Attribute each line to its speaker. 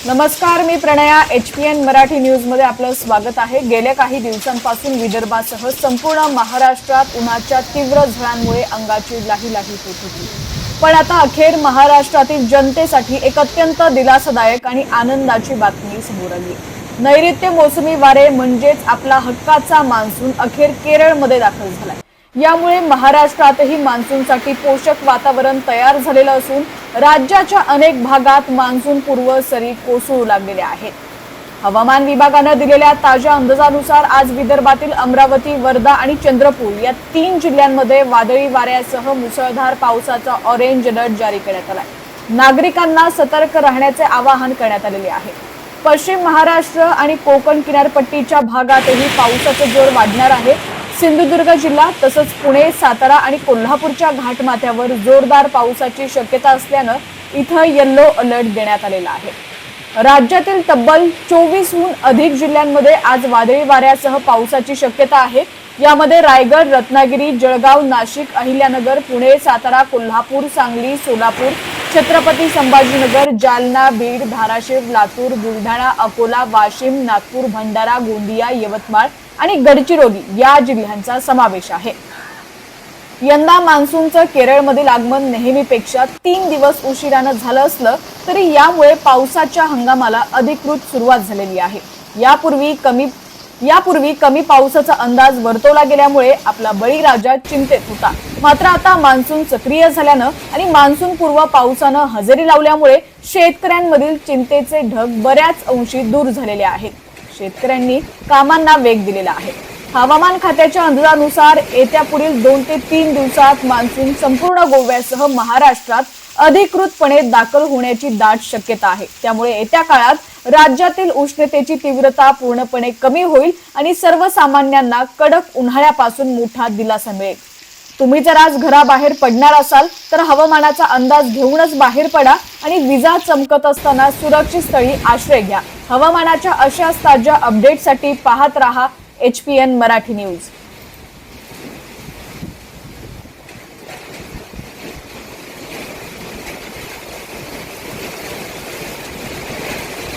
Speaker 1: नमस्कार, मी Pranaya. HPN Marathi news मध्ये आपलं स्वागत आहे. गेल्या काही दिवसांपासून विदर्भासह संपूर्ण महाराष्ट्रात उन्हाच्या तीव्र झळांमुळे अंगाची लाही होत होती. पण आता अखेर महाराष्ट्रातील जनतेसाठी एक अत्यंत दिलासादायक आणि आनंदाची बातमी समोर आली. नैऋत्य मोसमी वारे म्हणजेच आपला हक्काचा मान्सून अखेर केरळमध्ये दाखल झालाय. यामुळे महाराष्ट्रातही मान्सूनसाठी पोषक वातावरण तयार झालेलं असून राज्याच्या अनेक भागात मान्सून पूर्व सरी कोसळू लागलेल्या आहेत. हवामान विभागानं दिलेल्या ताज्या अंदाजानुसार आज विदर्भातील अमरावती, वर्धा आणि चंद्रपूर या 3 जिल्ह्यांमध्ये वादळी वाऱ्यासह मुसळधार पावसाचा ऑरेंज अलर्ट जारी करण्यात आलाय. नागरिकांना सतर्क राहण्याचे आवाहन करण्यात आलेले आहे. पश्चिम महाराष्ट्र आणि कोकण किनारपट्टीच्या भागातही पावसाचा जोर वाढणार आहे. सिंधुदुर्ग जिल्हा तसंच पुणे, सातारा आणि कोल्हापूरच्या घाटमाथ्यावर जोरदार पावसाची शक्यता असल्यानं इथं येलो अलर्ट देण्यात आलेला आहे. राज्यातील तब्बल 24हून अधिक जिल्ह्यांमध्ये आज वादळी वाऱ्यासह पावसाची शक्यता आहे. यामध्ये रायगड, रत्नागिरी, जळगाव, नाशिक, अहिल्यानगर, पुणे, सातारा, कोल्हापूर, सांगली, सोलापूर, छत्रपती संभाजीनगर, जालना, बीड, धाराशिव, लातूर, बुलढाणा, अकोला, वाशिम, नागपूर, भंडारा, गोंदिया, यवतमाळ आणि गडचिरोली या जिल्ह्यांचा समावेश आहे. यंदा मान्सूनचं केरळमधील आगमन नेहमीपेक्षा 3 दिवस उशिरानं झालं असलं तरी यामुळे पावसाच्या हंगामाला अधिकृत सुरुवात झालेली आहे. यापूर्वी कमी पावसाचा अंदाज वर्तवला गेल्यामुळे आपला बळीराजा चिंतेत होता. मात्र आता मान्सून सक्रिय झाल्यानं आणि मान्सून पूर्व पावसानं हजेरी लावल्यामुळे शेतकऱ्यांमधील चिंतेचे ढग बऱ्याच अंशी दूर झालेले आहेत. शेतकऱ्यांनी कामांना वेग दिलेला आहे. हवामान खात्याच्या अंदाजानुसार येत्या पुढील 2 ते 3 दिवसात मान्सून संपूर्ण गोव्यासह महाराष्ट्रात अधिकृतपणे दाखल होण्याची दाट शक्यता आहे. त्यामुळे येत्या काळात राज्यातील उष्णतेची तीव्रता पूर्णपणे कमी होईल आणि सर्वसामान्यांना कडक उन्हाळ्यापासून मोठा दिलासा मिळेल. तुम्ही जर आज घराबाहेर पडणार असाल तर हवामानाचा अंदाज घेऊनच बाहेर पडा आणि विजा चमकत असताना सुरक्षित स्थळी आश्रय घ्या. हवामानाच्या अशाच ताज्या अपडेटसाठी पाहत रहा HPN मराठी न्यूज.